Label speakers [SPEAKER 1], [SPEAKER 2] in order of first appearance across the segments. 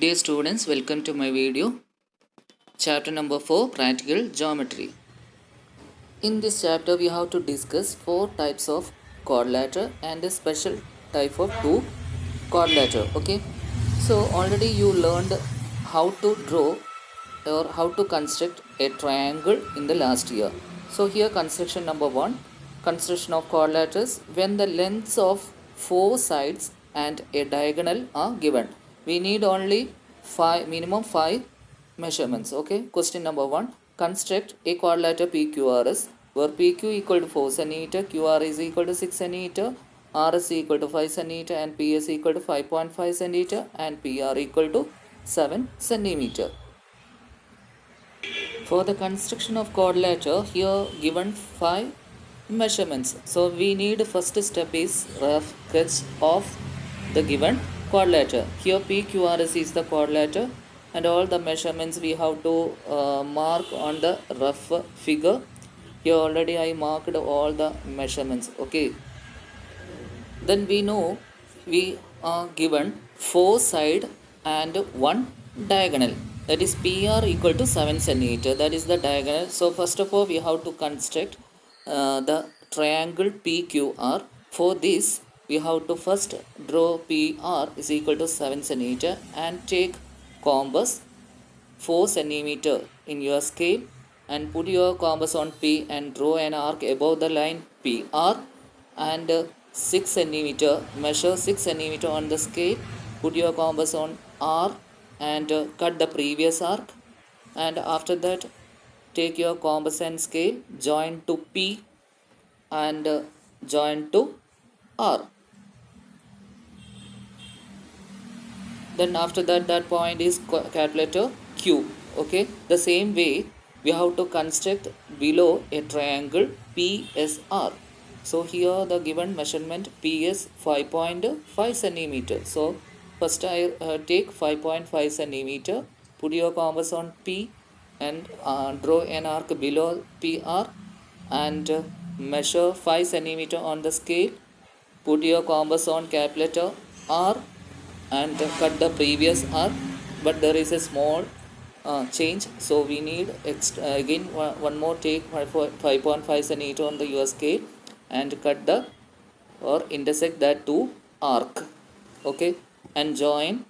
[SPEAKER 1] Dear students, welcome to my video. Chapter number 4, Practical Geometry. In this chapter, we have to discuss 4 types of quadrilateral and a special type of 2 quadrilateral. Okay, so already you learned how to draw or how to construct a triangle in the last year. So here construction number 1, construction of quadrilaterals when the lengths of 4 sides and a diagonal are given. We need only minimum 5 measurements. Okay, question number 1, construct a quadrilateral PQRS where PQ equal to 4 cm, QR is equal to 6 cm, RS equal to 5 cm and PS equal to 5.5 cm and PR equal to 7 cm. For the construction of quadrilateral, here given 5 measurements. So we need first step is rough sketch of the given quadrilateral. Here PQRS is the quadrilateral and all the measurements we have to mark on the rough figure. Here already I marked all the measurements. Okay. Then we know we are given 4 side and 1 diagonal. That is PR equal to 7 cm. That is the diagonal. So first of all we have to construct the triangle PQR. For this we have to first draw PR is equal to 7 cm and take compass 4 cm in your scale and put your compass on P and draw an arc above the line PR and 6 cm, measure 6 cm on the scale, put your compass on R and cut the previous arc, and after that take your compass and scale, join to P and join to R. Then after that point is calculator Q. Okay, the same way we have to construct below a triangle PSR. So here the given measurement PS 5.5 centimeter. So first I take 5.5 centimeter, put your compass on P and draw an arc below PR and measure 5 centimeter on the scale, put your compass on calculator R and cut the previous arc, but there is a small change, so we need again one more take 5.5 centimeter on the US scale and cut the or intersect that to arc. Okay, and join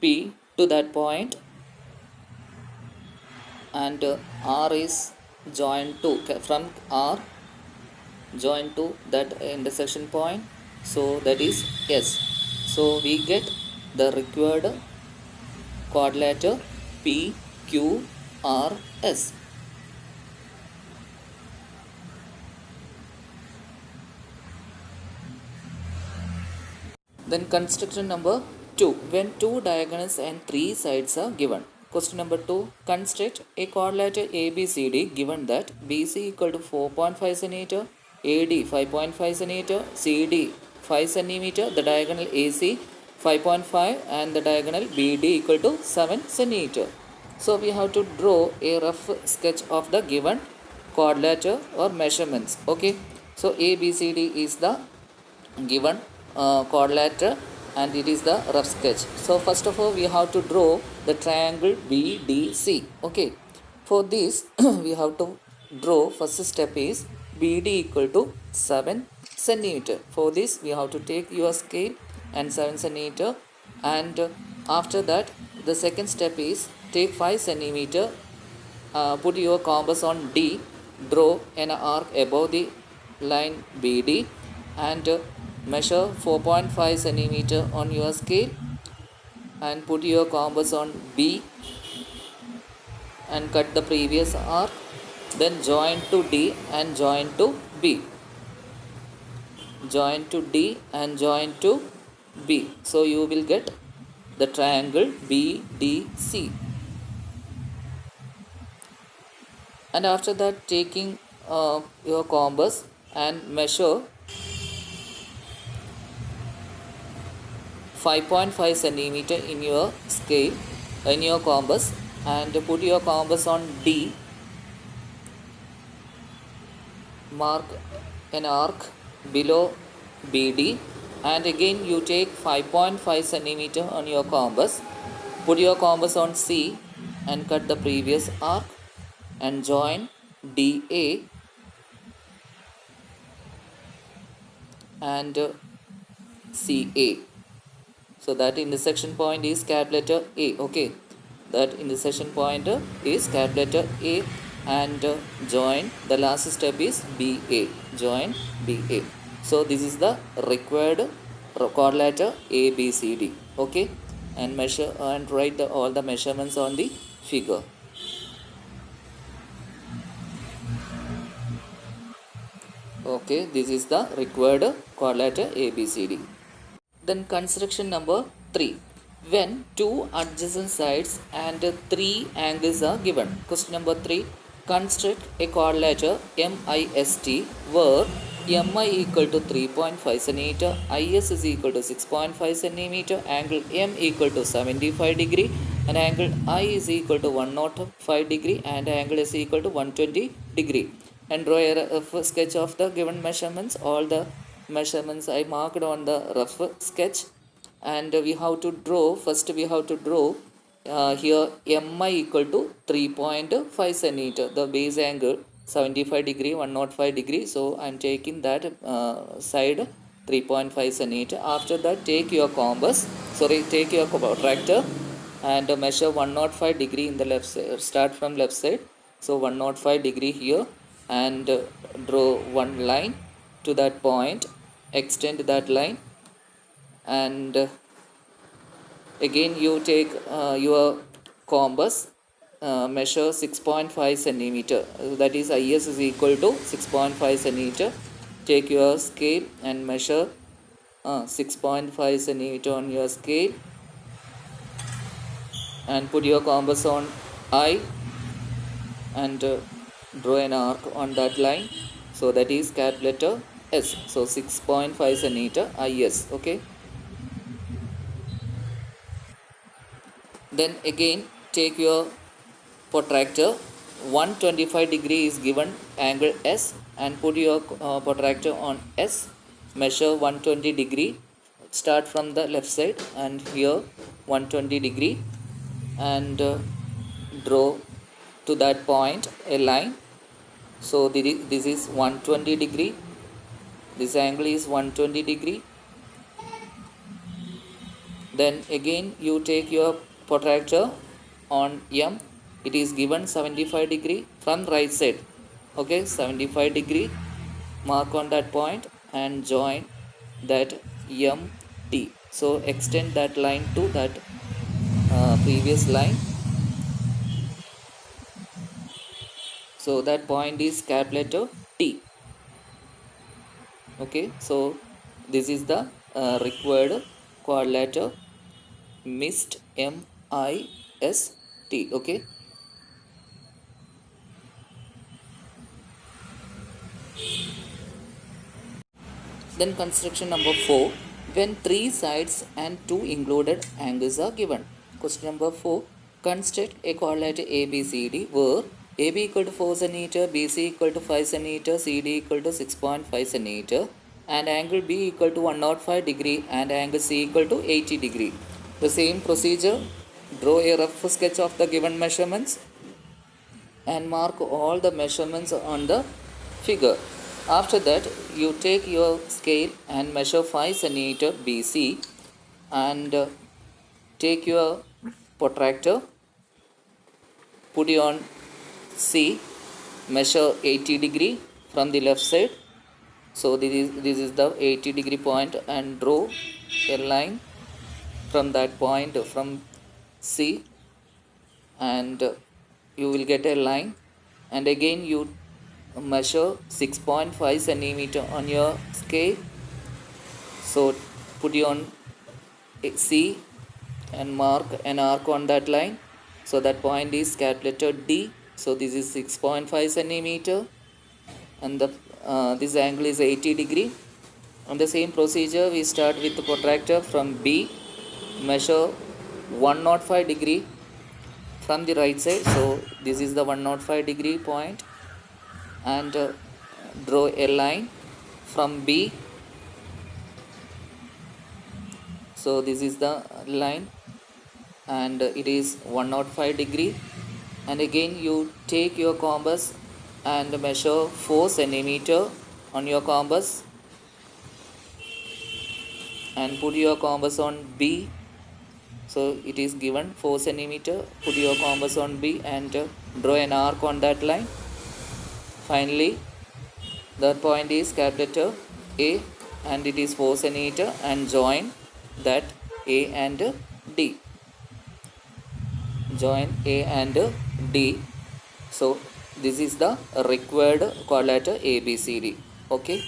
[SPEAKER 1] P to that point and R is joined to from R join to that intersection point, so that is S. So we get the required quadrilateral PQRS. Then construction number 2, when 2 diagonals and 3 sides are given. Question number 2, construct a quadrilateral ABCD given that BC equal to 4.5 cm, AD 5.5 cm, CD 5 cm, the diagonal AC 5.5 and the diagonal BD equal to 7 cm. So we have to draw a rough sketch of the given quadrilateral or measurements. Okay, so ABCD is the given quadrilateral and it is the rough sketch. So first of all we have to draw the triangle BDC. Okay, for this we have to draw, first step is BD equal to 7 centimeter. For this we have to take your scale and 7 centimeter, and after that the second step is take 5 centimeter, put your compass on D, draw an arc above the line BD and measure 4.5 centimeter on your scale and put your compass on B and cut the previous arc, then join to D and join to B, join to D and join to B. So you will get the triangle BDC. And after that taking your compass and measure 5.5 centimeter in your scale, in your compass, and put your compass on D, mark an arc below BD and again you take 5.5 centimeter on your compass Put your compass on C and cut the previous arc and join DA and CA. So that intersection point is capital letter A. Okay, that intersection point is capital letter A, and join the last step is BA. Join BA. So this is the required quadrilateral ABCD. Okay, and measure and write all the measurements on the figure. Okay, this is the required quadrilateral ABCD. Then construction number 3. When two adjacent sides and three angles are given. Question number 3. Construct a quadrilateral MIST where MI equal to 3.5 cm, IS is equal to 6.5 cm, angle M equal to 75 degree, and angle I is equal to 105 degree, and angle is equal to 120 degree. And draw a rough sketch of the given measurements. All the measurements I marked on the rough sketch, and we have to draw. First we have to draw here MI equal to 3.5 centimeter, the base angle 75 degree, 105 degree. So I am taking that side 3.5 centimeter. After that, take your compass, take your protractor and measure 105 degree in the left side. Start from left side. So 105 degree here, and draw one line to that point, extend that line, and again you take your compass, measure 6.5 centimeter, that is IS is equal to 6.5 centimeter. Take your scale and measure 6.5 centimeter on your scale, and put your compass on I and draw an arc on that line. So that is capital letter S. So 6.5 centimeter IS. Okay. Then again take your protractor. 125 degree is given angle S, and put your protractor on S. Measure 120 degree. Start from the left side and here 120 degree, and draw to that point a line. So this is 120 degree. This angle is 120 degree. Then again you take your protractor on M. It is given 75 degree from right side. Okay, 75 degree. Mark on that point and join that MT. So extend that line to that previous line. So that point is capital letter T. Okay, so this is the required quadrilateral MIST, MIST. Okay. Then construction number 4. When three sides and two included angles are given. Question number 4. Construct a quadrilateral ABCD where AB equal to 4 cm, BC equal to 5 cm, CD equal to 6.5 cm, and angle B equal to 105 degree and angle C equal to 80 degree. The same procedure. Draw a rough sketch of the given measurements and mark all the measurements on the figure. After that, you take your scale and measure 5 cm BC, and take your protractor, put it on C, measure 80 degree from the left side. So this is the 80 degree point, and draw a line from that point from C, and you will get a line, and again you measure 6.5 centimeter on your scale. So put it on C and mark an arc on that line. So that point is capital letter D. So this is 6.5 centimeter, and the this angle is 80 degree. On the same procedure, we start with the protractor from B, measure 105 degree from the right side. So this is the 105 degree point, and draw a line from B. So this is the line, and it is 105 degree. And again you take your compass and measure 4 centimeter on your compass and put your compass on B. So it is given 4 centimeter. Put your compass on B and draw an arc on that line. Finally, that point is capital A and it is 4 centimeter, and join that A and D. Join A and D. So this is the required quadrilateral ABCD. Okay.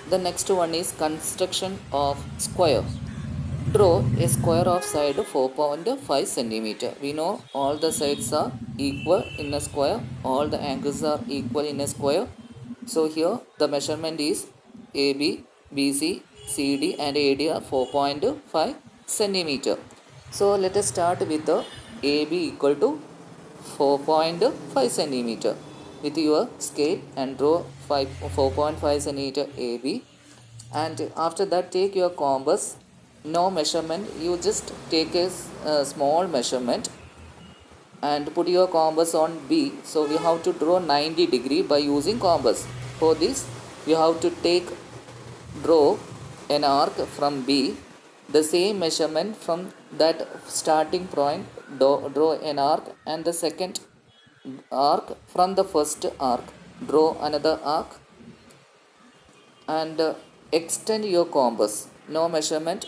[SPEAKER 1] The next one is construction of square. Draw a square of side 4.5 centimeter. We know all the sides are equal in a square. All the angles are equal in a square. So here the measurement is AB, BC, CD and AD are 4.5 centimeter. So let us start with the AB equal to 4.5 centimeter with your scale and draw 4.5 centimeter AB, and after that take your compass. No measurement, you just take a small measurement and put your compass on B. So we have to draw 90 degree by using compass. For this we have to draw an arc from B, the same measurement from that starting point, draw an arc, and the second arc from the first arc, draw another arc, and extend your compass. No measurement,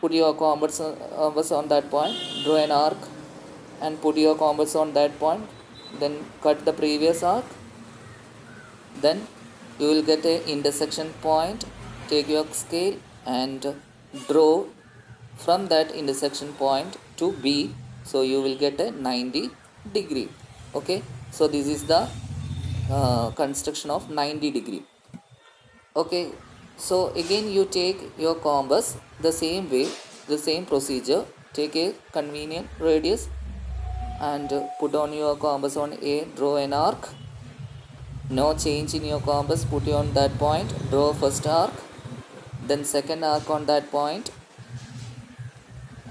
[SPEAKER 1] put your compass on that point, draw an arc and put your compass on that point, then cut the previous arc. Then you will get a intersection point. Take your scale and draw from that intersection point to B. So you will get a 90 degree. Okay, so this is the construction of 90 degree. Okay, so again you take your compass the same way, the same procedure. Take a convenient radius and put on your compass on A, draw an arc. No change in your compass, put it on that point, draw first arc, then second arc on that point,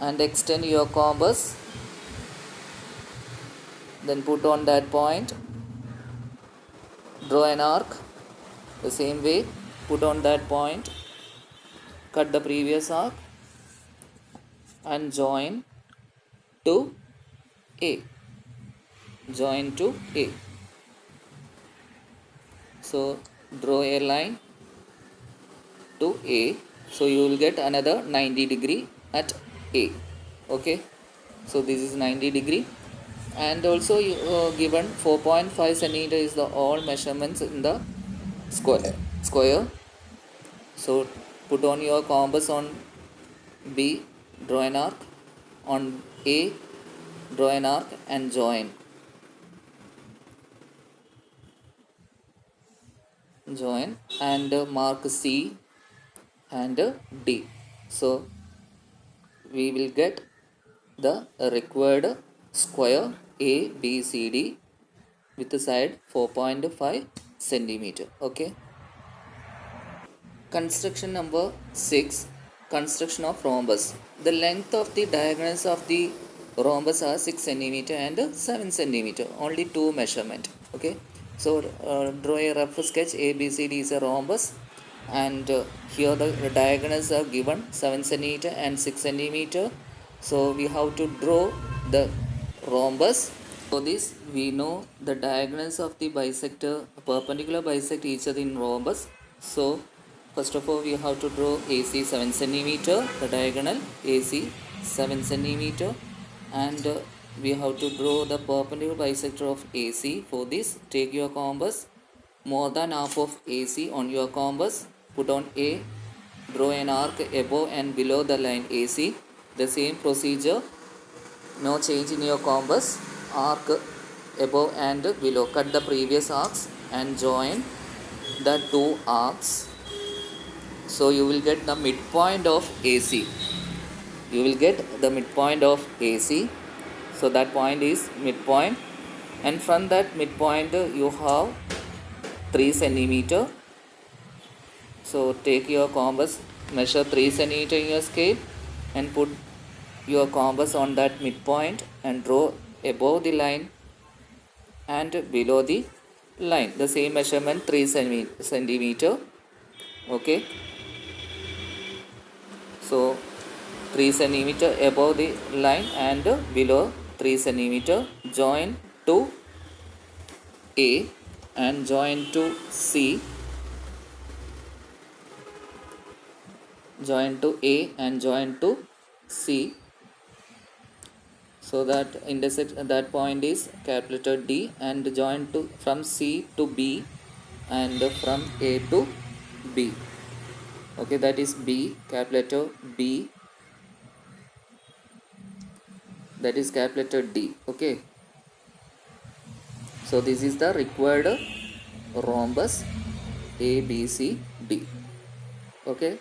[SPEAKER 1] and extend your compass, then put on that point, draw an arc the same way, put on that point, cut the previous arc and join to A. Join to A. So draw a line to A. So you will get another 90 degree at A. Okay. So this is 90 degree. And also given 4.5 centimeter is the all measurements in the square. So put on your compass on B, draw an arc, on A, draw an arc and join and mark C and D. So we will get the required square ABCD with the side 4.5 centimeter. Okay. Construction number 6, construction of rhombus. The length of the diagonals of the rhombus are 6 centimeter and 7 centimeter. Only two measurement. Okay. So draw a rough sketch. ABCD is a rhombus, and here the diagonals are given 7 centimeter and 6 centimeter. So we have to draw the rhombus. For this we know the diagonals of the bisector perpendicular bisect each other in rhombus. So first of all we have to draw AC 7 centimeter, the diagonal AC 7 centimeter, and we have to draw the perpendicular bisector of AC. For this take your compass, more than half of AC on your compass, put on A, draw an arc above and below the line AC. The same procedure, no change in your compass, arc above and below, cut the previous arcs and join the two arcs. So you will get the midpoint of AC. You will get the midpoint of AC. So that point is midpoint, and from that midpoint you have 3 centimeter. So take your compass, measure 3 centimeter in your scale and put your compass on that midpoint and draw above the line and below the line the same measurement 3 centimeter. Okay, so 3 centimeter above the line and below 3 centimeter. Join to A and join to C. Join to A and join to C, so that intersect that point is capital D, and join to from C to B and from A to B. Okay, that is B, capital B, that is capital D. Okay, so this is the required rhombus ABCD. Okay,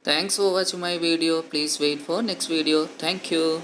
[SPEAKER 1] thanks for watching my video. Please wait for next video. Thank you.